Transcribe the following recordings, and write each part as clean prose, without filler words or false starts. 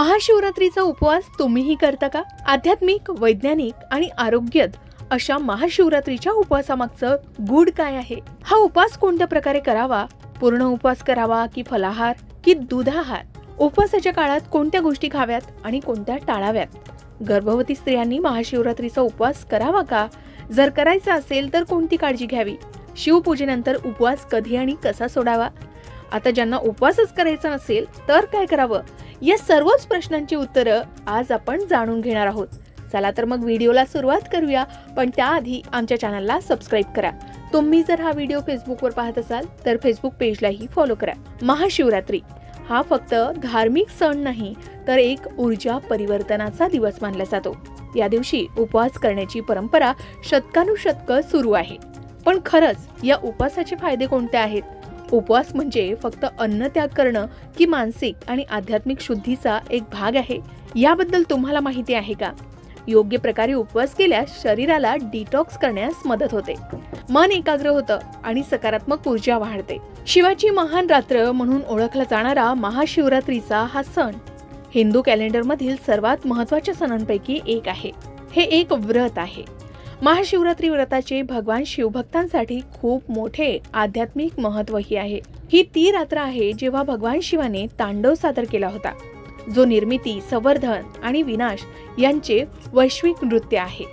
महाशिवरात्रीचा उपवास तुम्हीही करता का? आध्यात्मिक, वैज्ञानिक आणि आरोग्यद अशा महाशिवरात्रीच्या उपवासामागचं गूढ काय आहे? हा उपवास कोणत्या प्रकारे करावा? पूर्ण उपवास करावा की फलाहार की दुधाहार? उपवासाच्या काळात कोणत्या गोष्टी खाव्यात आणि कोणत्या टाळाव्यात? गर्भवती स्त्रियांनी महाशिवरात्रीचा उपवास करावा का? जर करायचा असेल तर कोणती काळजी घ्यावी? शिवपूजेनंतर उपवास कधी आणि कसा सोडावा? आता ज्यांना उपवासच करायचा नसेल तर काय करावं? या सर्वच प्रश्नांची उत्तरं आज आपण जाणून घेणार आहोत. चला तर मग व्हिडिओला सुरुवात करूया, पण त्याआधी आमच्या चॅनलला सबस्क्राईब करा. तुम्ही जर हा व्हिडिओ फेसबुकवर पाहत असाल तर फेसबुक पेजलाही फॉलो करा. महाशिवरात्री हा फक्त धार्मिक सण नाही तर एक ऊर्जा परिवर्तनाचा दिवस मानला जातो. या दिवशी उपवास करण्याची परंपरा शतकानुशतकं सुरू आहे. पण खरंच या उपवासाचे फायदे कोणते आहेत? उपवास म्हणजे फक्त अन्न त्याग करणं की मानसिक आणि आध्यात्मिक शुद्धीचा एक भाग आहे? याबद्दल तुम्हाला माहिती आहे का? योग्य प्रकारे उपवास केल्यास शरीराला डिटॉक्स करण्यास मदत होते, मन एकाग्र होतं आणि सकारात्मक ऊर्जा वाढते. शिवाची महान रात्र म्हणून ओळखला जाणारा महाशिवरात्रीचा हा सण हिंदू कॅलेंडर मधील सर्वात महत्त्वाच्या सणांपैकी एक आहे. हे एक व्रत आहे. महाशिवरात्री व्रताचे भगवान शिवभक्तांसाठी खूप मोठे आध्यात्मिक महत्त्वही आहे. ही ती रात्र आहे जेव्हा भगवान शिवाने तांडव सादर केला होता, जो निर्मिती, संवर्धन आणि विनाश यांचे वैश्विक नृत्य आहे.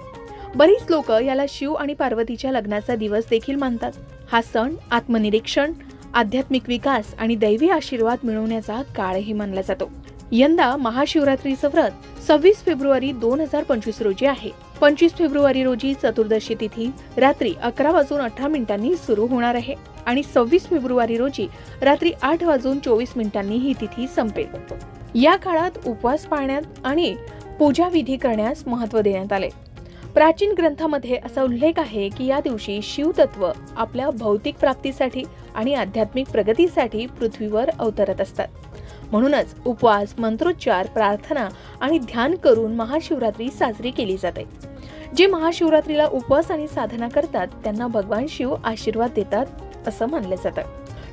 बरीच लोक याला शिव आणि पार्वतीच्या लग्नाचा दिवस देखील मानतात. हा सण आत्मनिरीक्षण, आध्यात्मिक विकास आणि दैवी आशीर्वाद मिळवण्याचा काळही मानला जातो. यंदा महाशिवरात्रीचं व्रत 26 फेब्रुवारी 2025 रोजी आहे. 25 फेब्रुवारी रोजी चतुर्दशी तिथी रात्री 11:18 सुरू होणार आहे आणि 26 फेब्रुवारी रोजी रात्री 8:24 ही तिथी संपेल. या काळात उपवास पाळण्यात आणि पूजा विधी करण्यास महत्त्व देण्यात आले. प्राचीन ग्रंथामध्ये असा उल्लेख आहे की या दिवशी शिवतत्व आपल्या भौतिक प्राप्तीसाठी आणि आध्यात्मिक प्रगतीसाठी पृथ्वीवर अवतरत असतात. म्हणूनच उपवास, मंत्रोच्चार, प्रार्थना आणि ध्यान करून महाशिवरात्री साजरी केली जाते. जे महाशिवरात्रीला उपवास आणि साधना करतात त्यांना भगवान शिव आशीर्वाद देतात असं मानलं जातं.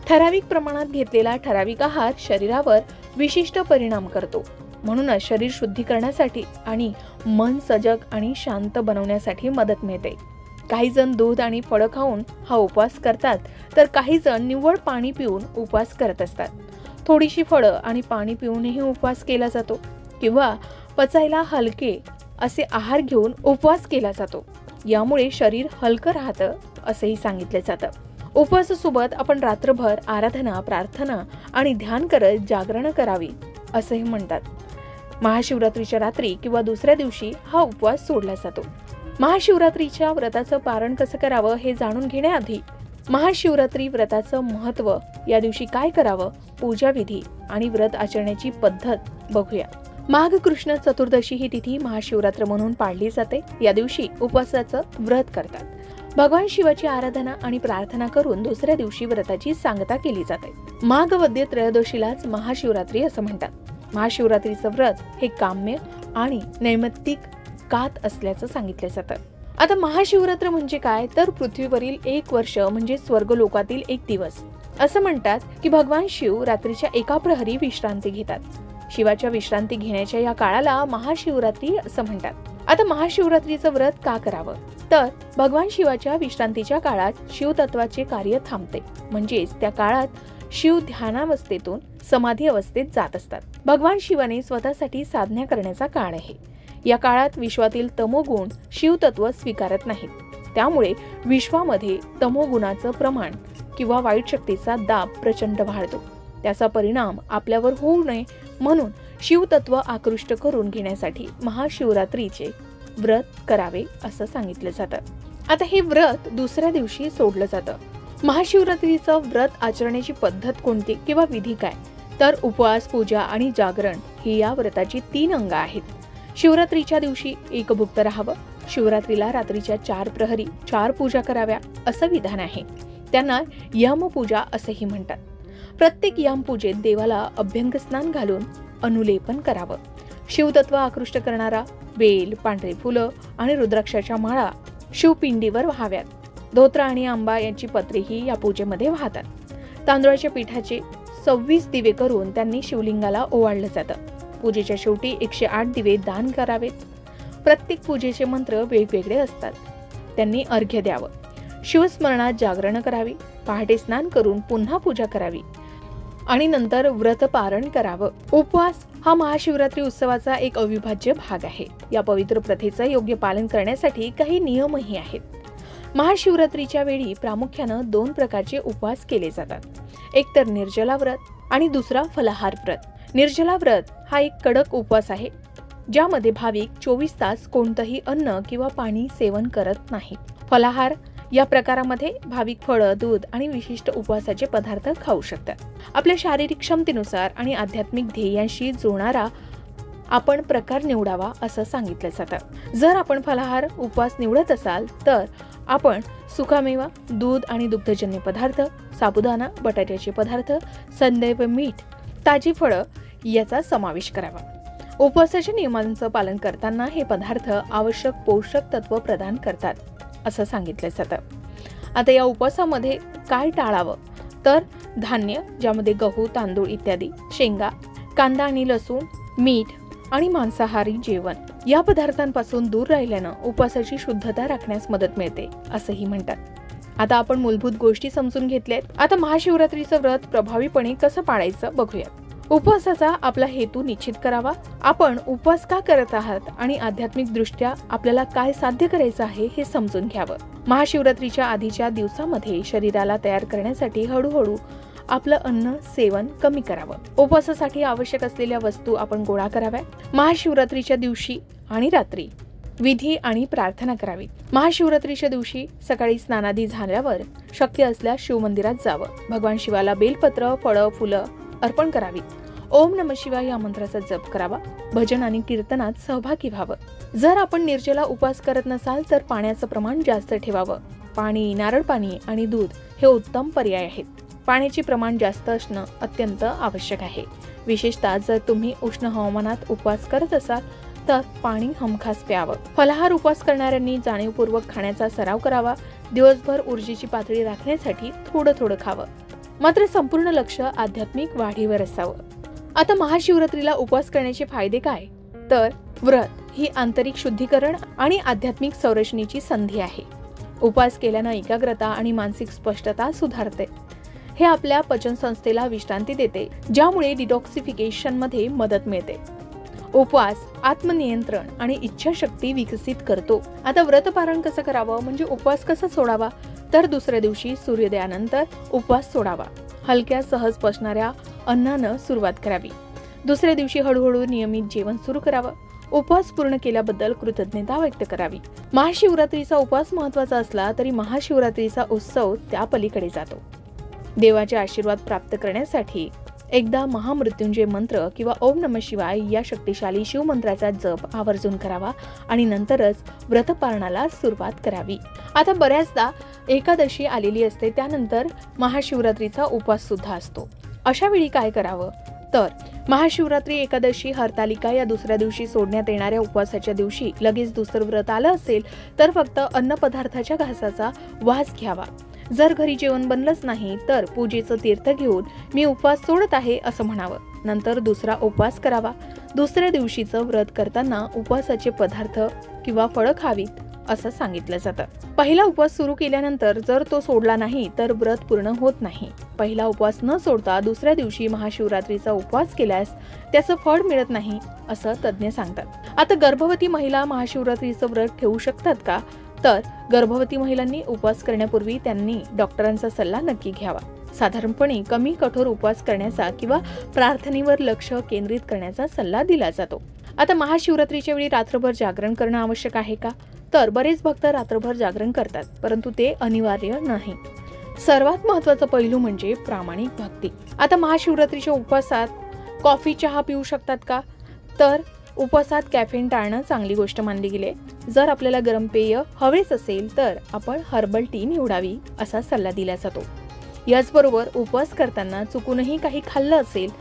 ठराविक प्रमाणात घेतलेला ठराविक आहार शरीरावर विशिष्ट परिणाम करतो. म्हणूनच शरीर शुद्धी करण्यासाठी आणि मन सजग आणि शांत बनवण्यासाठी मदत मिळते. काही जण दूध आणि फळं खाऊन हा उपवास करतात तर काही जण निव्वळ पाणी पिऊन उपवास करत असतात. थोडीशी फळं आणि पाणी पिऊनही उपवास केला जातो किंवा पचायला हलके असे आहार घेऊन उपवास केला जातो. यामुळे शरीर हलकं राहतं असेही सांगितले जातं. उपवासासोबत आपण रात्रभर आराधना, प्रार्थना आणि ध्यान करत जागरण करावी असेही म्हणतात. महाशिवरात्रीच्या रात्री किंवा दुसऱ्या दिवशी हा उपवास सोडला जातो. महाशिवरात्रीच्या व्रताचं पारण कसं करावं हे जाणून घेण्याआधी महाशिवरात्री व्रताचं महत्त्व, या दिवशी काय करावं, पूजा विधी आणि व्रत आचरण्याची पद्धत बघूया. माघ कृष्ण चतुर्दशी ही तिथी महाशिवरात्र म्हणून पाळली जाते. या दिवशी उपवासाचं व्रत करतात. भगवान शिवाची आराधना आणि प्रार्थना करून दुसऱ्या दिवशी व्रताची सांगता केली जाते. माघ वद्य त्रयोदशीलाच महाशिवरात्री असं म्हणतात. महाशिवरात्रीचं व्रत हे काम्य आणि नैमित्तिक कात असल्याचं सांगितलं जातं. आता महाशिवरात्र म्हणजे काय तर पृथ्वीवरील 1 वर्ष म्हणजे स्वर्गलोकातील 1 दिवस. असं म्हणतात की भगवान शिव रात्रीच्या एका प्रहरी विश्रांती घेतात. शिवाच्या विश्रांती घेण्याच्या या काळाला महाशिवरात्री असं म्हणतात. आता महाशिवरात्रीचं व्रत का करावं तर भगवान शिवाच्या विश्रांतीच्या काळात शिवतत्वाचे कार्य थांबते. म्हणजेच त्या काळात शिव ध्यानावस्थेतून समाधी अवस्थेत जात असतात. भगवान शिवाने स्वतःसाठी साधना करण्याचा काळ आहे. या काळात विश्वातील तमोगुण शिवतत्व स्वीकारत नाहीत. त्यामुळे विश्वामध्ये तमोगुणाचं प्रमाण किंवा वाईट शक्तीचा दाब प्रचंड वाढतो. त्याचा परिणाम आपल्यावर होऊ नये म्हणून शिवतत्व आकृष्ट करून घेण्यासाठी महाशिवरात्रीचे व्रत करावे असं सांगितलं जातं. आता हे व्रत दुसऱ्या दिवशी सोडलं जातं. महाशिवरात्रीचं व्रत आचरण्याची पद्धत कोणती किंवा विधी काय तर उपवास, पूजा आणि जागरण ही या व्रताची 3 अंग आहेत. शिवरात्रीच्या दिवशी एकभुक्त राहावं. शिवरात्रीला रात्रीच्या 4 प्रहरी 4 पूजा कराव्या असं विधान आहे. त्यांना यमपूजा असेही म्हणतात. प्रत्येक यमपूजेत देवाला अभ्यंग स्नान घालून अनुलेपन करावं. शिवतत्व आकृष्ट करणारा बेल, पांढरे फुलं आणि रुद्राक्षाच्या माळा शिवपिंडीवर व्हाव्यात. धोत्र आणि आंबा यांची पत्रेही या पूजेमध्ये वाहतात. तांदुळाच्या पिठाचे 26 दिवे करून त्यांनी शिवलिंगाला ओवाळलं जातं. पूजेच्या शेवटी 108 दिवे दान करावेत. प्रत्येक पूजेचे मंत्र वेगवेगळे असतात. त्यांनी अर्घ्य द्यावं. शिवस्मरणात जागरण करावी. पहाटे स्नान करून पुन्हा पूजा करावी आणि नंतर व्रत पारण करावं. उपवास हा महाशिवरात्री उत्सवाचा एक अविभाज्य भाग आहे. या पवित्र प्रथेचं योग्य पालन करण्यासाठी काही नियमही आहेत. महाशिवरात्रीच्या वेळी प्रामुख्यानं 2 प्रकारचे उपवास केले जातात. एक तर निर्जला व्रत आणि दुसरा फलाहार व्रत. निर्जला व्रत हा एक कडक उपवास आहे, ज्यामध्ये भाविक 24 तास कोणतंही अन्न किंवा पाणी सेवन करत नाही. फलाहार या प्रकारामध्ये भाविक फळं, दूध आणि विशिष्ट उपवासाचे पदार्थ खाऊ शकतात. आपल्या शारीरिक क्षमतेनुसार आणि आध्यात्मिक ध्येयांशी जुळणारा आपण प्रकार निवडावा असं सांगितलं जातं. जर आपण फलाहार उपवास निवडत असाल तर आपण सुकामेवा, दूध आणि दुग्धजन्य पदार्थ, साबुदाणा, बटाट्याचे पदार्थ, संदैव मीठ, ताजी फळं याचा समावेश करावा. उपवासाच्या नियमांचं पालन करताना हे पदार्थ आवश्यक पोषक तत्व प्रदान करतात असं सांगितलं जातं. आता या उपवासामध्ये काय टाळावं तर धान्य, ज्यामध्ये गहू, तांदूळ इत्यादी, शेंगा, कांदा आणि लसूण, मीठ आणि मांसाहारी जेवण या पदार्थांपासून दूर राहिल्यानं उपवासाची शुद्धता राखण्यास मदत मिळते असंही म्हणतात. आता आपण मूलभूत गोष्टी समजून घेतल्यात. आता महाशिवरात्रीचं व्रत प्रभावीपणे कसं पाळायचं बघूया. उपवासाचा आपला हेतू निश्चित करावा. आपण उपवास का करत आहात आणि आध्यात्मिक दृष्ट्या आपल्याला काय साध्य करायचं आहे हे समजून घ्यावं. महाशिवरात्रीच्या आधीच्या दिवसामध्ये शरीराला तयार करण्यासाठी हळूहळू आपलं अन्न सेवन कमी करावं. उपवासासाठी आवश्यक असलेल्या वस्तू आपण गोळा कराव्या. महाशिवरात्रीच्या दिवशी आणि रात्री विधी आणि प्रार्थना करावी. महाशिवरात्रीच्या दिवशी सकाळी स्नानादी झाल्यावर शक्य असल्यास शिवमंदिरात जावं. भगवान शिवाला बेलपत्र, फळं, फुलं अर्पण करावी. ओम नमः शिवाय या मंत्राचा जप करावा. भजन आणि कीर्तनात सहभागी व्हावं. जर आपण निर्जला उपवास करत नसाल तर पाण्याचं प्रमाण जास्त ठेवावं. पाणी, नारळ पाणी आणि दूध हे उत्तम पर्याय आहेत. पाण्याचे प्रमाण जास्त असणं अत्यंत आवश्यक आहे. विशेषतः जर तुम्ही उष्ण हवामानात उपवास करत असाल तर पाणी हमखास प्यावं. फलाहार उपवास करणाऱ्यांनी जाणीवपूर्वक खाण्याचा सराव करावा. दिवसभर ऊर्जेची पातळी राखण्यासाठी थोडं थोडं खावं. मात्र संपूर्ण लक्ष आध्यात्मिक वाढीवर असावं. आता महाशिवरात्रीला उपवास करण्याचे फायदे काय तर व्रत ही आंतरिक शुद्धीकरण आणि आध्यात्मिक संरचनेची संधी आहे. उपवास केल्यानं एकाग्रता आणि मानसिक स्पष्टता सुधारते. हे आपल्या पचनसंस्थेला विश्रांती देते, ज्यामुळे डिटॉक्सिफिकेशन मध्ये मदत मिळते. उपवास आत्मनियंत्रण आणि इच्छाशक्ती विकसित करतो. आता व्रत पारण कसं करावं म्हणजे उपवास कसा सोडावा तर दुसऱ्या दिवशी सूर्योदयानंतर उपवास सोडावा. हलक्या सहज पचणाऱ्या अन्नानं सुरुवात करावी. दुसऱ्या दिवशी हळूहळू नियमित जेवण सुरू करावं. उपवास पूर्ण केल्याबद्दल कृतज्ञता व्यक्त करावी. महाशिवरात्रीचा उपवास महत्त्वाचा असला तरी महाशिवरात्रीचा उत्सव त्या पलीकडे जातो. देवाचे आशीर्वाद प्राप्त करण्यासाठी एकदा महामृत्युंजय मंत्र किंवा ओम नमः शिवाय या शक्तिशाली शिवमंत्राचा जप आवर्जून करावा आणि नंतरच व्रतपारणाला सुरुवात करावी. आता बऱ्याचदा एकादशी आलेली असते, त्यानंतर महाशिवरात्रीचा उपवास सुद्धा असतो. अशा वेळी काय करावं तर महाशिवरात्री, एकादशी, हरतालिका या दुसऱ्या दिवशी सोडण्यात येणाऱ्या उपवासाच्या दिवशी लगेच दुसरं व्रत आलं असेल तर फक्त अन्नपदार्थाच्या घासाचा वास घ्यावा. जर घरी जेवण बनलंच नाही तर पूजेचं तीर्थ घेऊन मी उपवास सोडत आहे असं म्हणावं. नंतर दुसरा उपवास करावा. दुसऱ्या दिवशीचं व्रत करताना उपवासाचे पदार्थ किंवा फळं खावीत असं सांगितलं जातं. पहिला उपवास सुरू केल्यानंतर जर तो सोडला नाही तर व्रत पूर्ण होत नाही. पहिला उपवास न सोडता दुसऱ्या दिवशी महाशिवरात्रीचा उपवास केल्यास त्याचं फळ मिळत नाही असं तज्ज्ञ सांगतात. आता गर्भवती महिला महाशिवरात्रीचं व्रत ठेवू शकतात का तर गर्भवती महिलांनी उपवास करण्यापूर्वी त्यांनी डॉक्टरांचा सल्ला नक्की घ्यावा. साधारणपणे कमी कठोर उपवास करण्याचा किंवा प्रार्थनेवर लक्ष केंद्रित करण्याचा सल्ला दिला जातो. आता महाशिवरात्रीच्या वेळी रात्रभर जागरण करणं आवश्यक आहे का तर बरेच भक्त रात्रभर जागरण करतात, परंतु ते अनिवार्य नाही. सर्वात महत्त्वाचा पैलू म्हणजे प्रामाणिक भक्ती. आता महाशिवरात्रीच्या उपवासात कॉफी, चहा पिऊ शकतात का तर उपवासात कॅफेन टाळणं चांगली गोष्ट मानली गेली. जर आपल्याला गरम पेय हवेच असेल तर आपण हर्बल टी निवडावी असा सल्ला दिला जातो. याचबरोबर उपवास करताना चुकूनही काही खाल्लं असेल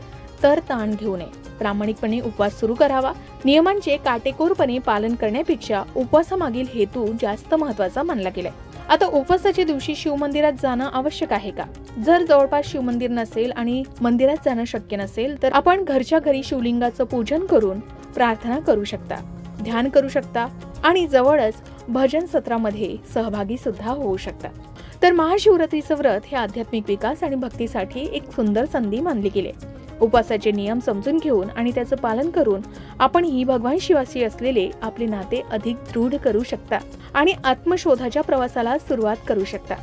तर ताण घेऊ नये. प्रामाणिकपणे उपवास सुरू करावा. नियमांचे काटेकोरपणे पालन करण्यापेक्षा उपवासामागील हेतू जास्त महत्त्वाचा मानला गेलाय. आता उपवासाच्या दिवशी शिवमंदिरात जाणं आवश्यक आहे का? जर जवळपास शिवमंदिर नसेल आणि मंदिरात जाणं शक्य नसेल तर आपण घरच्या घरी शिवलिंगाचं पूजन करून प्रार्थना करू शकता, ध्यान करू शकता आणि जवळच भजन सत्रामध्ये सहभागी सुद्धा होऊ शकता। तर महाशिवरात्रीचं व्रत हे आध्यात्मिक विकास आणि भक्तीसाठी एक सुंदर संधी मानली गेली। उपवासाचे नियम समजून घेऊन आणि त्याचं पालन करून आपण ही भगवान शिवाशी असलेले आपले नाते अधिक दृढ करू शकता आणि आत्मशोधाच्या प्रवासाला सुरुवात करू शकता।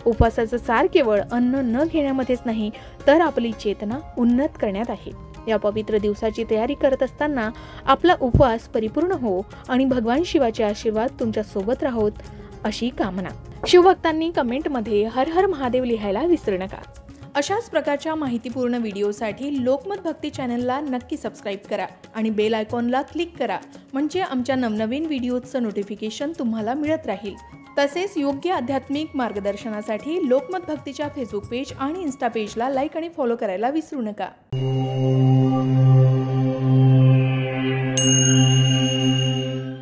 उपवासाचं सार केवळ अन्न न घेण्यामध्येच नाही तर आपली चेतना उन्नत करण्यात आहे। या पवित्र दिवसाची तयारी करत असताना आपला उपवास परिपूर्ण हो आणि भगवान शिवाचे आशीर्वाद तुमच्या सोबत राहोत अशी कामना। शिवभक्तांनी कमेंटमध्ये हर हर महादेव लिहायला विसरू नका। अशाच प्रकारच्या माहितीपूर्ण व्हिडिओसाठी लोकमत भक्ती चॅनलला नक्की सबस्क्राईब करा आणि बेल आयकॉनला क्लिक करा, म्हणजे आमच्या नवनवीन व्हिडिओचं नोटिफिकेशन तुम्हाला मिळत राहील। तसेच योग्य आध्यात्मिक मार्गदर्शनासाठी लोकमत भक्तीच्या फेसबुक पेज आणि इन्स्टा पेजला लाईक आणि फॉलो करायला विसरू नका।